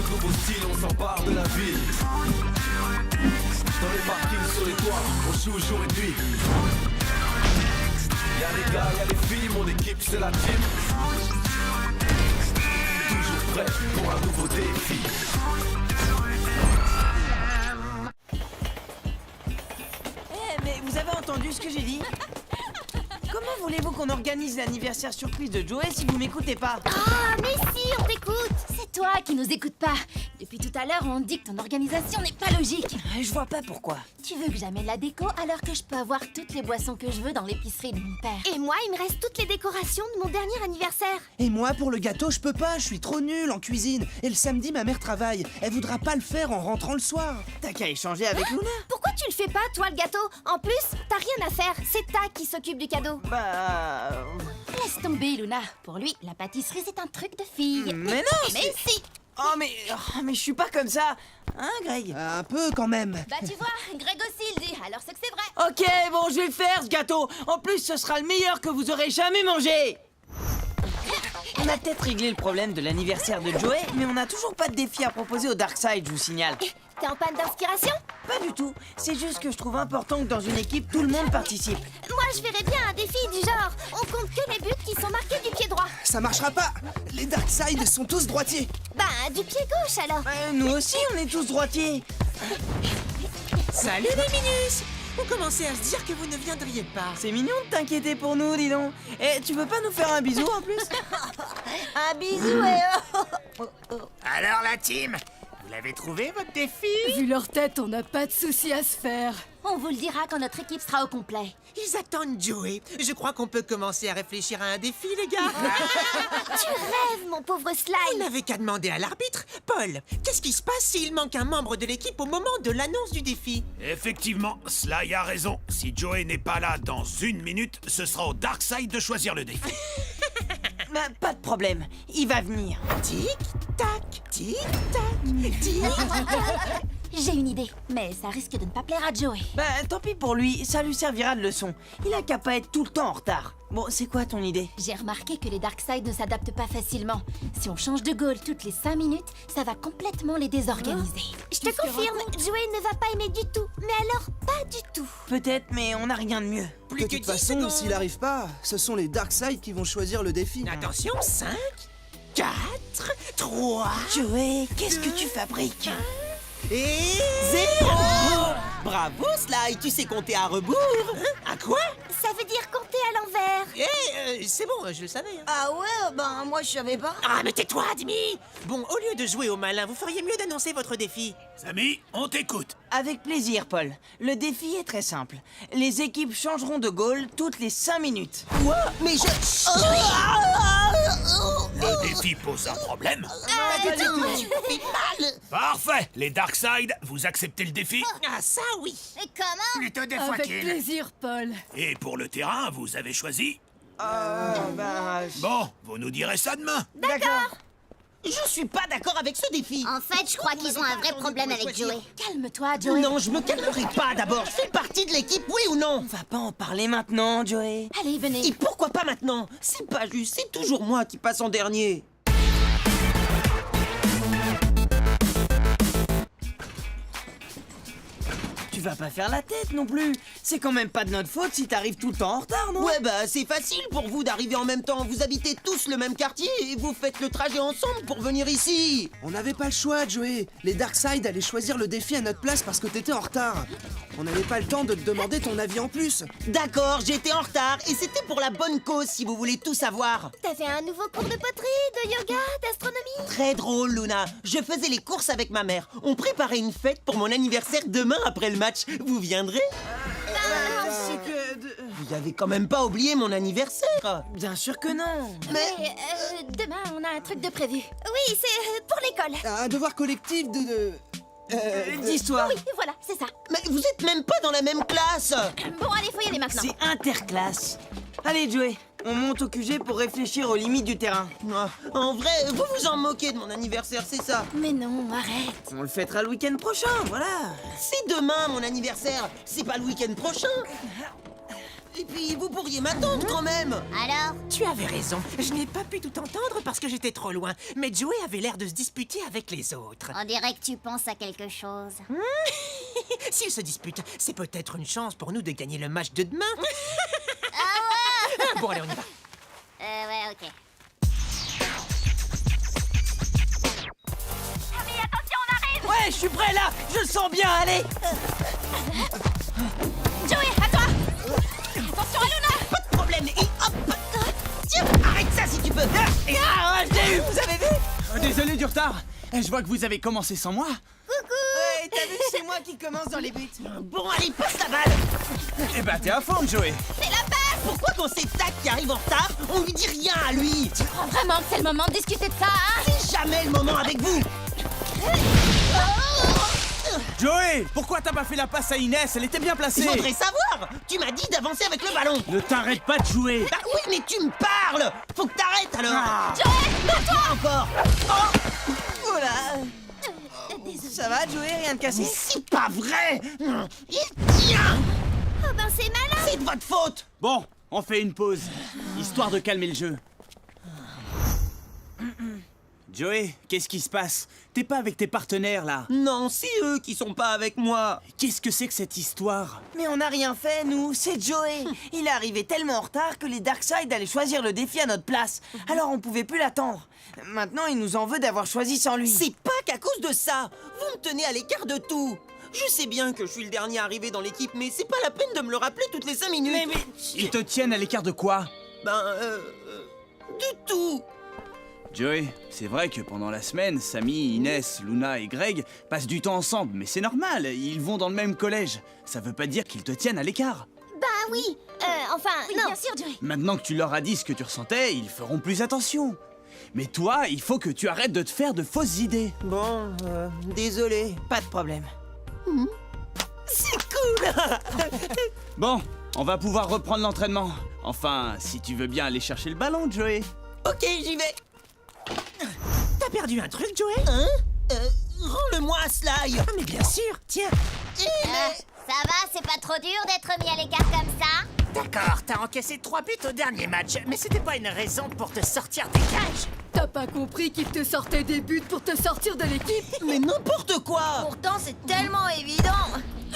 notre nouveau style, on s'empare de la ville. Dans les parkings, sur les toits, on joue jour et nuit. Y'a les gars, y'a les filles, mon équipe c'est la team. Toujours prêt pour un nouveau défi. Mais vous avez entendu ce que j'ai dit? Comment voulez-vous qu'on organise l'anniversaire surprise de Joey si vous m'écoutez pas? Ah, mais si, on t'écoute. C'est toi qui nous écoutes pas. Depuis tout à l'heure, on dit que ton organisation n'est pas logique. Je vois pas pourquoi. Tu veux que j'amène la déco alors que je peux avoir toutes les boissons que je veux dans l'épicerie de mon père. Et moi, il me reste toutes les décorations de mon dernier anniversaire. Et moi, pour le gâteau, je peux pas, je suis trop nul en cuisine. Et le samedi, ma mère travaille. Elle voudra pas le faire en rentrant le soir. T'as qu'à échanger avec Luna. Pourquoi tu le fais pas, toi, le gâteau? En plus, t'as rien à faire. C'est Ta qui s'occupe du cadeau. Bah... Laisse tomber, Luna. Pour lui, la pâtisserie, c'est un truc de fille. Mais non, Mais si. Oh mais je suis pas comme ça. Hein, Greg? Un peu quand même. Bah tu vois, Greg aussi il dit, alors c'est que c'est vrai. Ok, bon, je vais le faire, ce gâteau. En plus, ce sera le meilleur que vous aurez jamais mangé. On a peut-être réglé le problème de l'anniversaire de Joey, mais on n'a toujours pas de défi à proposer au Darkside, je vous signale. T'es en panne d'inspiration? Pas du tout. C'est juste que je trouve important que dans une équipe, tout le monde participe. Moi, je verrais bien un défi du genre. On compte que les buts qui sont marqués du pied droit. Ça marchera pas. Les Darkside sont tous droitiers. Bah, du pied gauche alors. Nous aussi, on est tous droitiers. Salut les minus! On commençait à se dire que vous ne viendriez pas. C'est mignon de t'inquiéter pour nous, dis donc. Et tu veux pas nous faire un bisou en plus? Un bisou et Alors la team, vous l'avez trouvé votre défi? Vu leur tête, on n'a pas de soucis à se faire. On vous le dira quand notre équipe sera au complet. Ils attendent Joey. Je crois qu'on peut commencer à réfléchir à un défi, les gars. tu rêves, mon pauvre Vous Slime. n'avez qu'à demander à l'arbitre. Paul, qu'est-ce qui se passe s'il manque un membre de l'équipe au moment de l'annonce du défi? Effectivement, Sly a raison. Si Joey n'est pas là dans 1 minute, ce sera au Darkside de choisir le défi. Bah, pas de problème, il va venir. Tic-tac, tic-tac, tic. J'ai une idée, mais ça risque de ne pas plaire à Joey. Bah, tant pis pour lui, ça lui servira de leçon. Il a qu'à pas être tout le temps en retard. Bon, c'est quoi ton idée? J'ai remarqué que les Darkside ne s'adaptent pas facilement. Si on change de goal toutes les 5 minutes, ça va complètement les désorganiser. Je te confirme, Joey ne va pas aimer du tout. Mais alors, pas du tout. Peut-être, mais on n'a rien de mieux. De toute façon, s'il arrive pas, ce sont les Darkside qui vont choisir le défi. Attention, 5, 4, 3... Joey, qu'est-ce que tu fabriques? Et... 0! Bravo, Sly, tu sais compter à rebours. À quoi? Ça veut dire compter à l'envers. C'est bon, je le savais. Hein. Ah ouais, ben moi je savais pas. Ah, mais tais-toi, Dimi. Bon, au lieu de jouer au malin, vous feriez mieux d'annoncer votre défi. Samy, on t'écoute. Avec plaisir, Paul. Le défi est très simple. Les équipes changeront de goal toutes les 5 minutes. Quoi? Mais je... Le défi pose un problème. Pas du tout. Fait mal. Parfait. Les Darkside, vous acceptez le défi? Ah, ça, oui. Et comment? Plutôt deux fois Avec qu'il. plaisir, Paul. Et pour le terrain, vous avez choisi? Bah... Bon, vous nous direz ça demain. D'accord. Je suis pas d'accord avec ce défi. En fait, je crois qu'ils ont un vrai problème avec Joey. Calme-toi, Joey. Non, je me calmerai pas d'abord. Je fais partie de l'équipe, oui ou non? On va pas en parler maintenant, Joey. Allez, venez. Et pourquoi pas maintenant? C'est pas juste, c'est toujours moi qui passe en dernier. Tu vas pas faire la tête non plus. C'est quand même pas de notre faute si t'arrives tout le temps en retard, non? Ouais, bah c'est facile pour vous d'arriver en même temps. Vous habitez tous le même quartier et vous faites le trajet ensemble pour venir ici. On n'avait pas le choix, Joey. Les Darkside allaient choisir le défi à notre place parce que t'étais en retard. On n'avait pas le temps de te demander ton avis en plus. D'accord, j'étais en retard et c'était pour la bonne cause si vous voulez tout savoir. T'as fait un nouveau cours de poterie, de yoga, d'astronomie? Très drôle, Luna. Je faisais les courses avec ma mère. On préparait une fête pour mon anniversaire demain après le match. Vous viendrez? C'est que... Vous avez quand même pas oublié mon anniversaire. Bien sûr que non. Mais demain, on a un truc de prévu. Oui, c'est pour l'école. Un devoir collectif D'histoire. Oui, voilà, c'est ça. Mais vous êtes même pas dans la même classe. Bon, allez, faut y aller maintenant. C'est interclasse. Allez, Joey, on monte au QG pour réfléchir aux limites du terrain. Ah, en vrai, vous vous en moquez de mon anniversaire, c'est ça? Mais non, arrête. On le fêtera le week-end prochain, voilà. C'est demain mon anniversaire. C'est pas le week-end prochain. Et puis, vous pourriez m'attendre quand même. Alors? Tu avais raison. Je n'ai pas pu tout entendre parce que j'étais trop loin. Mais Joey avait l'air de se disputer avec les autres. On dirait que tu penses à quelque chose. S'ils se disputent, c'est peut-être une chance pour nous de gagner le match de demain. Bon, allez, on y va. Ouais, ok. Ouais, je suis prêt là. Je le sens bien. Allez. Joey, à toi! Attention à Luna! Pas de problème. Et hop. Tiens, arrête ça si tu peux. Ah, je l'ai eu. Vous avez vu? Désolé du retard. Je vois que vous avez commencé sans moi. Ouais, t'as vu, c'est moi qui commence dans les buts. Bon, allez, passe la balle. Eh ben, t'es à forme, Joey. C'est la passe! Pourquoi quand c'est Tac qui arrive en retard, on lui dit rien à lui? Tu crois vraiment que c'est le moment de discuter de ça, hein? C'est jamais le moment avec vous. Joey, pourquoi t'as pas fait la passe à Inès? Elle était bien placée. Je voudrais savoir. Tu m'as dit d'avancer avec le ballon. Ne t'arrête pas de jouer. Bah oui, mais tu me parles. Faut que t'arrêtes alors. Joey, Toi encore. Oh là. Ça va, Joey? Rien de cassé? Mais c'est pas vrai. Tiens, Oh ben c'est malin! c'est de votre faute. Bon, on fait une pause, histoire de calmer le jeu. Joey, qu'est-ce qui se passe? T'es pas avec tes partenaires, là? Non, c'est eux qui sont pas avec moi. Qu'est-ce que c'est que cette histoire? Mais on n'a rien fait, nous. C'est Joey. Il est arrivé tellement en retard que les Darkseid allaient choisir le défi à notre place. Alors on pouvait plus l'attendre. Maintenant, il nous en veut d'avoir choisi sans lui. C'est pas qu'à cause de ça. Vous me tenez à l'écart de tout. Je sais bien que je suis le dernier arrivé dans l'équipe, mais c'est pas la peine de me le rappeler toutes les 5 minutes. Mais... Ils te tiennent à l'écart de quoi? Du tout. Joey, c'est vrai que pendant la semaine, Samy, Inès, Luna et Greg passent du temps ensemble, mais c'est normal, ils vont dans le même collège. Ça veut pas dire qu'ils te tiennent à l'écart. Bah oui! Enfin, oui, non! bien sûr, Joey. Maintenant que tu leur as dit ce que tu ressentais, ils feront plus attention. Mais toi, il faut que tu arrêtes de te faire de fausses idées. Bon, désolé. Pas de problème. C'est cool. Bon, on va pouvoir reprendre l'entraînement. Enfin, si tu veux bien aller chercher le ballon, Joey. Ok, j'y vais. T'as perdu un truc, Joey? Hein? Rends-le-moi, Sly. Ah, mais bien sûr, tiens. Ça va, c'est pas trop dur d'être mis à l'écart comme ça? D'accord, t'as encaissé 3 buts au dernier match, mais c'était pas une raison pour te sortir des cages. T'as pas compris qu'il te sortait des buts pour te sortir de l'équipe? Mais n'importe quoi. Pourtant, c'est tellement évident.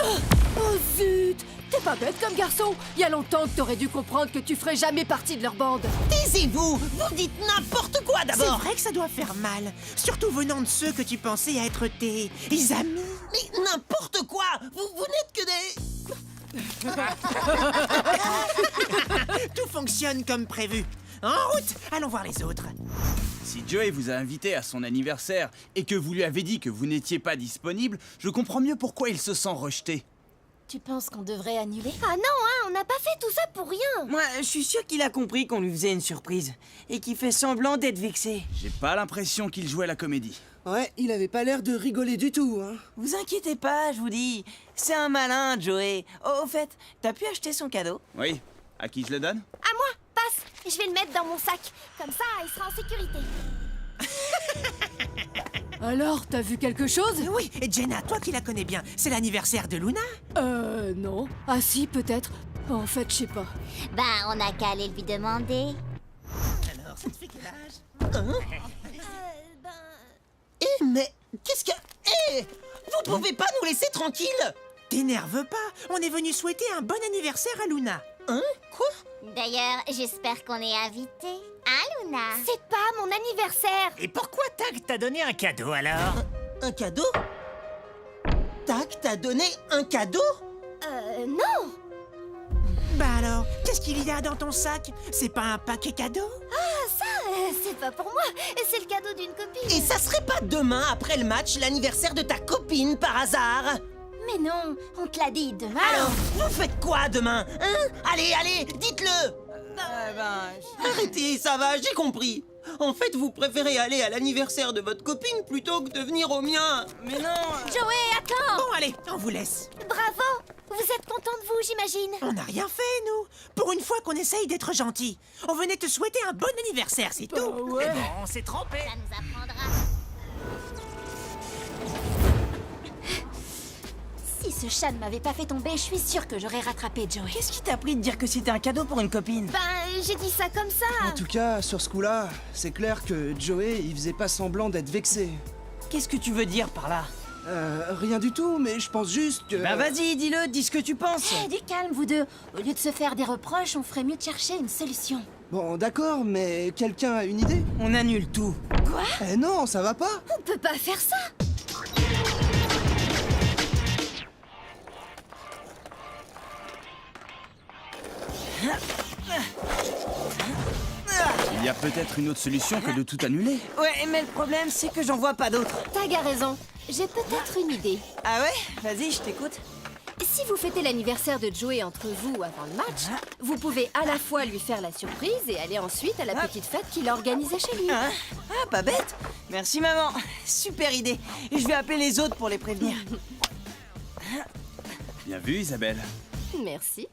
Oh zut! T'es pas bête comme garçon. Il y a longtemps que t'aurais dû comprendre que tu ferais jamais partie de leur bande. Taisez-vous. Vous dites n'importe quoi C'est d'abord. vrai que ça doit faire mal, surtout venant de ceux que tu pensais être tes amis. Mais n'importe quoi. Vous n'êtes que des... Tout fonctionne comme prévu. En route, allons voir les autres. Si Joey vous a invité à son anniversaire et que vous lui avez dit que vous n'étiez pas disponible, je comprends mieux pourquoi il se sent rejeté. Tu penses qu'on devrait annuler? Ah non, hein, on n'a pas fait tout ça pour rien! Moi, je suis sûr qu'il a compris qu'on lui faisait une surprise. Et qu'il fait semblant d'être vexé. J'ai pas l'impression qu'il jouait à la comédie. Ouais, il avait pas l'air de rigoler du tout, hein. Vous inquiétez pas, je vous dis. C'est un malin, Joey. Oh, au fait, t'as pu acheter son cadeau? Oui, à qui je le donne? À moi, passe! Je vais le mettre dans mon sac. Comme ça, il sera en sécurité. Alors, t'as vu quelque chose? Oui, et Jenna, toi qui la connais bien, c'est l'anniversaire de Luna? Non. Ah si, peut-être. En fait, je sais pas. Ben, on n'a qu'à aller lui demander. Alors, ça te fait quel âge? Eh, mais qu'est-ce que... Eh, vous pouvez pas nous laisser tranquilles? T'énerve pas, on est venu souhaiter un bon anniversaire à Luna. Hein? Quoi? D'ailleurs, j'espère qu'on est invités. Hein, Luna? C'est pas mon anniversaire! Et pourquoi Tag t'a donné un cadeau alors? Un cadeau? Tac, t'as donné un cadeau? Non! Bah alors, qu'est-ce qu'il y a dans ton sac? C'est pas un paquet cadeau? Ah, ça, c'est pas pour moi. C'est le cadeau d'une copine. Et ça serait pas demain, après le match, l'anniversaire de ta copine, par hasard? Mais non, on te l'a dit demain. Alors, vous faites quoi demain? Hein? Allez, allez, dites-le! Arrêtez, ça va, j'ai compris. En fait, vous préférez aller à l'anniversaire de votre copine plutôt que de venir au mien. Mais non. Joey, attends! Bon, allez, on vous laisse. Bravo! Vous êtes content de vous, j'imagine? On n'a rien fait, nous. Pour une fois qu'on essaye d'être gentil. On venait te souhaiter un bon anniversaire, c'est tout. ouais. Mais bon, on s'est trompé. Ça nous apprendra. Si Si ce chat ne m'avait pas fait tomber, je suis sûre que j'aurais rattrapé Joey. Qu'est-ce qui t'a pris de dire que c'était un cadeau pour une copine? Ben, j'ai dit ça comme ça. En tout cas, sur ce coup-là, c'est clair que Joey, il faisait pas semblant d'être vexé. Qu'est-ce que tu veux dire par là? Rien du tout, mais je pense juste que... Bah vas-y, dis-le, dis ce que tu penses. Du calme, vous deux. Au lieu de se faire des reproches, on ferait mieux de chercher une solution. Bon, d'accord, mais quelqu'un a une idée? On annule tout. Quoi? Eh non, ça va pas! On peut pas faire ça. Il y a peut-être une autre solution que de tout annuler. Ouais, mais le problème, c'est que j'en vois pas d'autres. Tag a raison. J'ai peut-être une idée. Ah ouais? Vas-y, je t'écoute. Si vous fêtez l'anniversaire de Joey entre vous avant le match, vous pouvez à la fois lui faire la surprise et aller ensuite à la petite fête qu'il a organisée chez lui. Hein? Ah, pas bête. Merci, maman. Super idée. Et je vais appeler les autres pour les prévenir. Bien vu, Isabelle. Merci.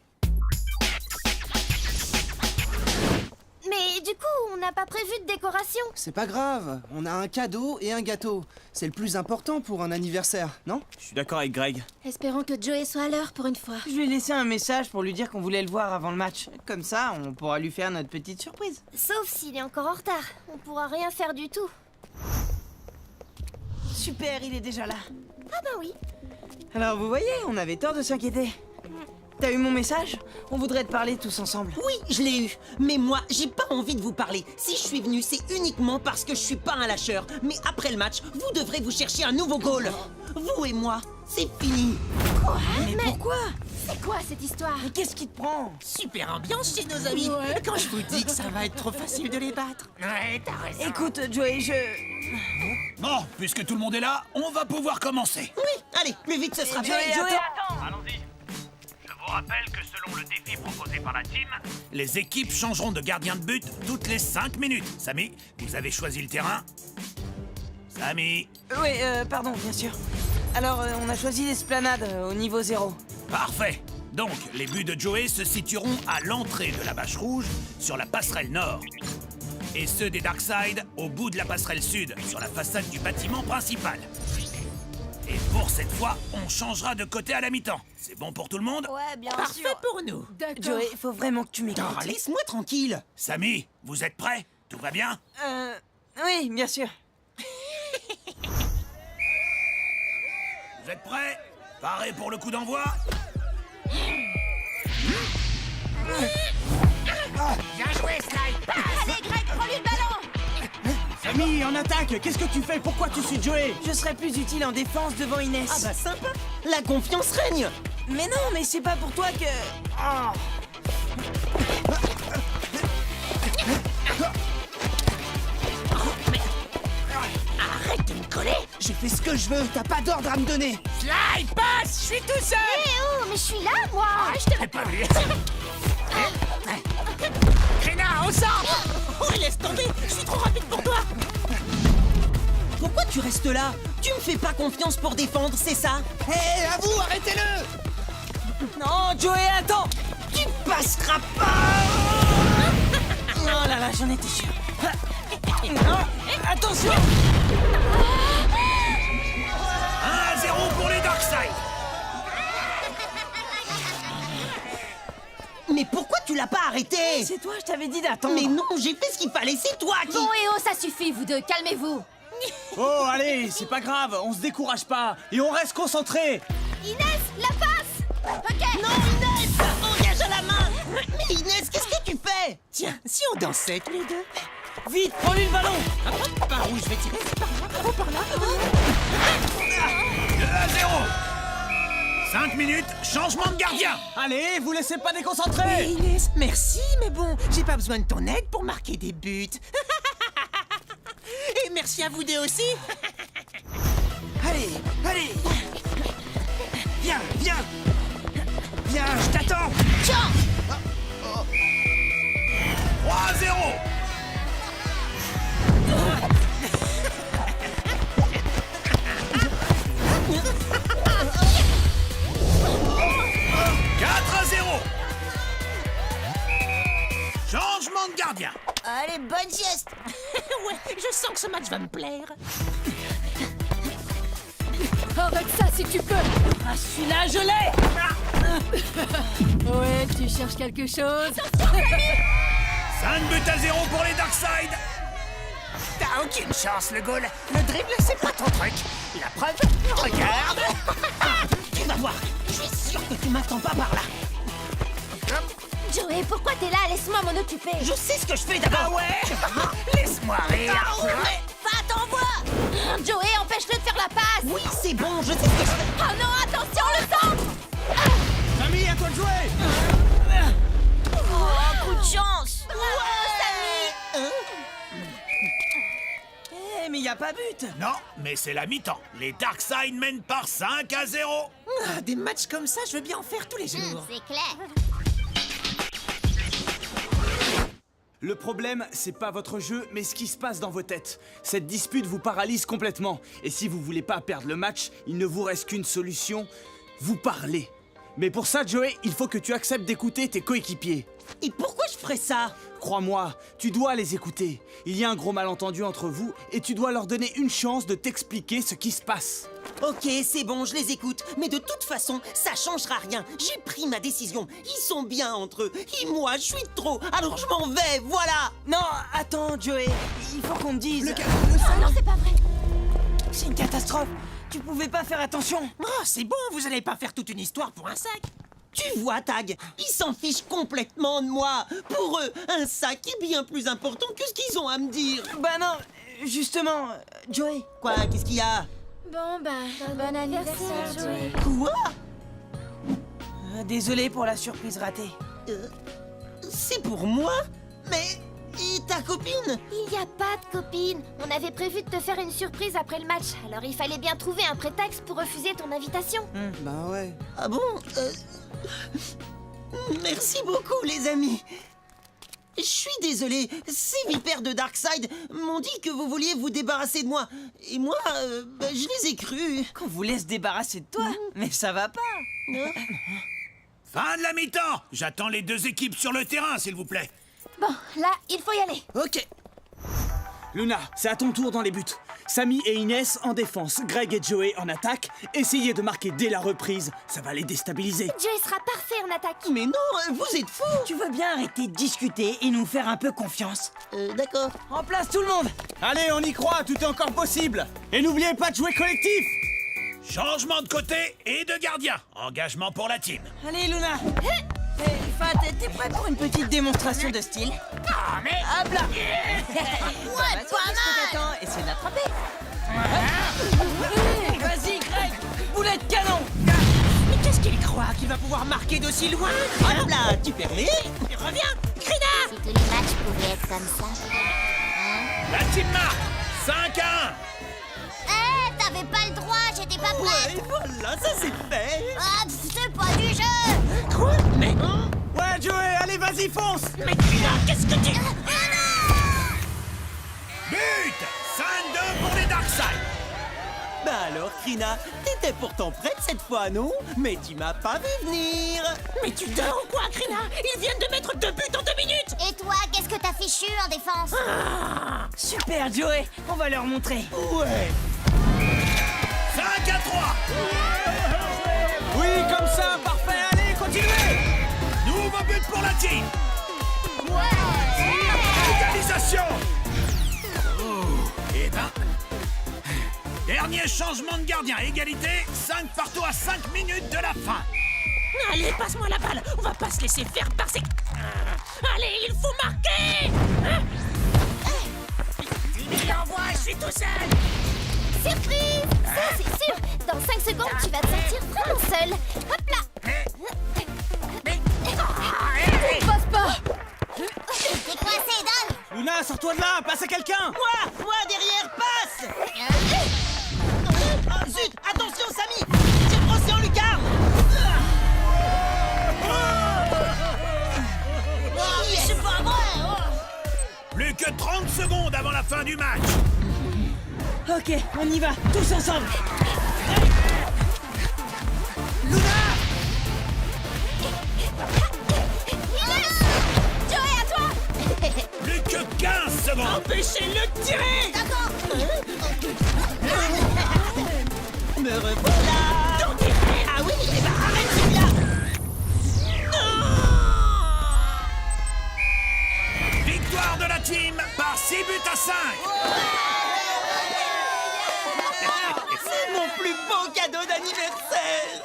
Mais du coup, on n'a pas prévu de décoration. C'est pas grave, on a un cadeau et un gâteau. C'est le plus important pour un anniversaire, non? Je suis d'accord avec Greg. Espérons que Joey soit à l'heure pour une fois. Je lui ai laissé un message pour lui dire qu'on voulait le voir avant le match. Comme ça, on pourra lui faire notre petite surprise. Sauf s'il est encore en retard. On pourra rien faire du tout. Super, il est déjà là. Ah bah oui. Alors vous voyez, on avait tort de s'inquiéter. T'as eu mon message? On voudrait te parler tous ensemble. Oui, je l'ai eu. Mais moi, j'ai pas envie de vous parler. Si je suis venu, c'est uniquement parce que je suis pas un lâcheur. Mais après le match, vous devrez vous chercher un nouveau goal. Vous et moi, c'est fini. Quoi? Mais pourquoi? C'est quoi cette histoire? Mais qu'est-ce qui te prend? Super ambiance chez nos amis. Quand je vous dis que ça va être trop facile de les battre. Ouais, t'as raison. Écoute, Joey, Bon, puisque tout le monde est là, on va pouvoir commencer. Oui, allez, plus vite ce sera Joey, fait. attends. Allons-y. Je vous rappelle que selon le défi proposé par la team, les équipes changeront de gardien de but toutes les 5 minutes. Samy, vous avez choisi le terrain? Samy? Oui, pardon, bien sûr. Alors, on a choisi l'esplanade au niveau 0. Parfait. Donc, les buts de Joey se situeront à l'entrée de la bâche rouge, sur la passerelle nord. Et ceux des Darkside au bout de la passerelle sud, sur la façade du bâtiment principal. Et pour cette fois, on changera de côté à la mi-temps. C'est bon pour tout le monde? Ouais, bien Parfait sûr. pour nous. D'accord. Joey, faut vraiment que tu m'écoutes. Oh, laisse-moi tranquille. Samy, vous êtes prêts? Tout va bien? Oui, bien sûr. Vous êtes prêts? Parés pour le coup d'envoi? Bien joué, Slide. Allez, Greg, prends-lui le ballon! Samy, en attaque! Qu'est-ce que tu fais? Pourquoi tu suis Joey? Je serais plus utile en défense devant Inès. Ah bah sympa. La confiance règne. Mais non, mais c'est pas pour toi que... Oh. Arrête de me coller. Je fais ce que je veux, t'as pas d'ordre à me donner! Slide, passe. Je suis tout seul. Eh oh, mais je suis là, moi. Je t'aurais pas vu. Krena, au centre. Oh, laisse tomber. Je suis trop rapide pour toi. Pourquoi tu restes là? Tu me fais pas confiance pour défendre, c'est ça? Hé, à vous, arrêtez-le! Non, Joey, attends. Tu passeras pas. Oh là là, j'en étais sûr. Attention. 1-0 pour les Darkside. Mais pourquoi tu l'as pas arrêté? C'est toi, je t'avais dit d'attendre. Mais non, j'ai fait ce qu'il fallait, c'est toi qui... Bon et oh, ça suffit, vous deux, calmez-vous! Oh, allez, c'est pas grave, on se décourage pas et on reste concentré. Inès, la passe. Ok. Non, Inès! Engage à la main! Mais Inès, qu'est-ce que tu fais? Tiens, si on dansait tous les deux. Vite, prends-lui le ballon. Par où je vais tirer? Par là, oh, par là. 2-0. 5 minutes, changement de gardien. Allez, vous laissez pas déconcentrer. Inès, merci, mais bon, j'ai pas besoin de ton aide pour marquer des buts. Et merci à vous deux aussi. Allez, allez! Viens, viens! Viens, je t'attends! 3-0. Changement de gardien. Allez, bonne sieste. Ouais, je sens que ce match va me plaire. Arrête ça si tu peux. Ah, celui-là, je l'ai. Ouais, tu cherches quelque chose? 5-0 pour les Darkseid. T'as aucune chance, le goal. Le dribble, c'est pas ton truc. La preuve, regarde. Tu vas voir, je suis sûr que tu m'attends pas par là. Joey, pourquoi t'es là? Laisse-moi m'en occuper. Je sais ce que je fais d'abord. Ah ouais. Laisse-moi rire. Va, t'envoie. Joey, empêche-le de faire la passe. Oui, c'est bon, je sais ce que je fais. Oh non, attention, le centre. Samy, à toi de jouer! Oh, coup de chance. Samy. Eh, mais y a pas but. Non, mais c'est la mi-temps. Les Darkseid mènent par 5-0. Ah, des matchs comme ça, je veux bien en faire tous les jours. C'est clair. Le problème, c'est pas votre jeu, mais ce qui se passe dans vos têtes. Cette dispute vous paralyse complètement. Et si vous voulez pas perdre le match, il ne vous reste qu'une solution, vous parlez. Mais pour ça, Joey, il faut que tu acceptes d'écouter tes coéquipiers. Et pourquoi je ferais ça? Crois-moi, tu dois les écouter. Il y a un gros malentendu entre vous et tu dois leur donner une chance de t'expliquer ce qui se passe. Ok, c'est bon, je les écoute. Mais de toute façon, ça changera rien. J'ai pris ma décision. Ils sont bien entre eux. Et moi, je suis de trop. Alors je m'en vais, voilà. Non, attends, Joey. Il faut qu'on me dise. Non, c'est pas vrai. C'est une catastrophe. Tu pouvais pas faire attention. Oh, c'est bon, vous allez pas faire toute une histoire pour un sac. Tu vois, Tag, ils s'en fichent complètement de moi. Pour eux, un sac est bien plus important que ce qu'ils ont à me dire. Bah non, justement, Joey. Quoi, qu'est-ce qu'il y a? Bon, bon anniversaire, Joey. Quoi? Désolé pour la surprise ratée. C'est pour moi? Mais... Et ta copine? Il n'y a pas de copine. On avait prévu de te faire une surprise après le match. Alors il fallait bien trouver un prétexte pour refuser ton invitation. Bah ouais. Ah bon? Merci beaucoup, les amis. Je suis désolé, ces vipères de Darkseid m'ont dit que vous vouliez vous débarrasser de moi. Et moi, je les ai crus. Qu'on vous laisse débarrasser de toi. Mais ça va pas. Fin de la mi-temps. J'attends les deux équipes sur le terrain, s'il vous plaît. Bon, là, il faut y aller. Ok. Luna, c'est à ton tour dans les buts. Samy et Inès en défense, Greg et Joey en attaque. Essayez de marquer dès la reprise, ça va les déstabiliser. Joey sera parfait en attaque. Mais non, vous êtes fous. Tu veux bien arrêter de discuter et nous faire un peu confiance? D'accord. En place tout le monde. Allez, on y croit, tout est encore possible. Et n'oubliez pas de jouer collectif. Changement de côté et de gardien. Engagement pour la team. Allez, Luna. Fat, t'es prêt pour une petite démonstration de style? Ah, mais... Hop là. Ouais, pas mal. Essaye de l'attraper. Vas-y, Greg. Boulet de canon. Mais qu'est-ce qu'il croit qu'il va pouvoir marquer d'aussi loin? Hop là, tu permets? Reviens, Krina. Si tous les matchs pouvaient être comme ça. La team marque 5-1. T'avais pas le droit, j'étais pas prête. Ouais, voilà, ça c'est fait. Ah, c'est pas du jeu. Quoi? Mais... Ouais, Joey, allez, vas-y, fonce. Mais Krina, qu'est-ce que tu... But 5-2 pour les Darkseid. Bah alors, Krina, t'étais pourtant prête cette fois, non? Mais tu m'as pas vu venir. Mais tu dors ou quoi, Krina? Ils viennent de mettre 2 buts en 2 minutes. Et toi, qu'est-ce que t'as fichu en défense? Super, Joey. On va leur montrer. Ouais. 5-3. Oui, comme ça, parfait, allez, continuez. Nouveau but pour la team. Égalisation. Eh ben... Dernier changement de gardien, égalité, 5 partout à 5 minutes de la fin. Allez, passe-moi la balle. On va pas se laisser faire par ces... Allez, il faut marquer. Il envoie, je suis tout seul. Surprise! Ça, c'est sûr! Dans 5 secondes, tu vas te sentir vraiment seul! Hop là! Passe pas. T'es coincé, donne! Luna, sors-toi de là, passe à quelqu'un. Moi derrière, passe. Ah, zut, attention, Samy. Tire brossé en lucarne. C'est pas vrai! Plus que 30 secondes avant la fin du match. Ok, on y va, tous ensemble. Joey, à toi! Plus que 15 secondes. Empêchez-le de tirer. D'accord! Me revoilà. Ah oui, eh ben arrête celui-là. Victoire de la team par 6 buts à 5. C'est mon plus beau cadeau d'anniversaire.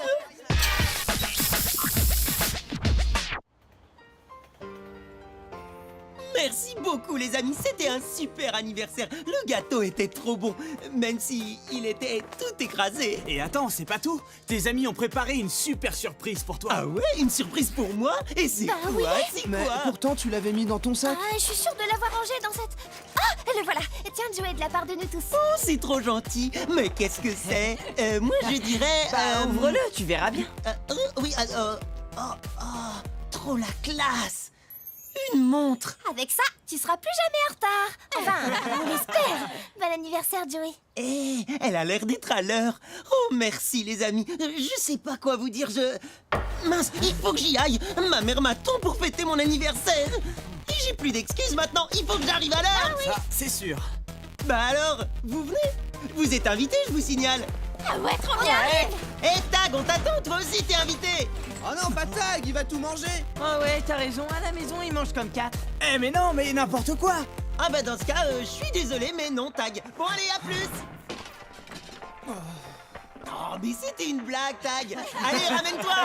Merci beaucoup les amis, c'était un super anniversaire. Le gâteau était trop bon, même si il était tout écrasé. Et attends, c'est pas tout. Tes amis ont préparé une super surprise pour toi. Ah ouais, une surprise pour moi? Et c'est Bah quoi? oui. C'est Mais quoi? pourtant, tu l'avais mis dans ton sac. Ah, je suis sûre de l'avoir rangé dans cette... Ah, le voilà. Tiens, Joey, de la part de nous tous. Oh, c'est trop gentil. Mais qu'est-ce que c'est? Moi je dirais... Ouvre-le, tu verras bien. Oui, trop la classe. Une montre. Avec ça, tu seras plus jamais en retard. Enfin, on l'espère. Bon anniversaire, Joey. Eh, elle a l'air d'être à l'heure. Oh, merci les amis. Je sais pas quoi vous dire, Mince, il faut que j'y aille. Ma mère m'attend pour fêter mon anniversaire. Et j'ai plus d'excuses maintenant, il faut que j'arrive à l'heure. Ça, c'est sûr. Bah alors, vous venez? Vous êtes invité, je vous signale. Ah ouais, trop bien. Eh Tag, on t'attend, toi aussi t'es invité. Oh non, pas Tag, il va tout manger. Oh ouais, t'as raison, à la maison, ils mangent comme 4. Eh mais non, mais n'importe quoi. Ah bah dans ce cas, je suis désolé, mais non, Tag. Bon allez, à plus. Oh, mais c'était une blague, Tag. Allez, ramène-toi.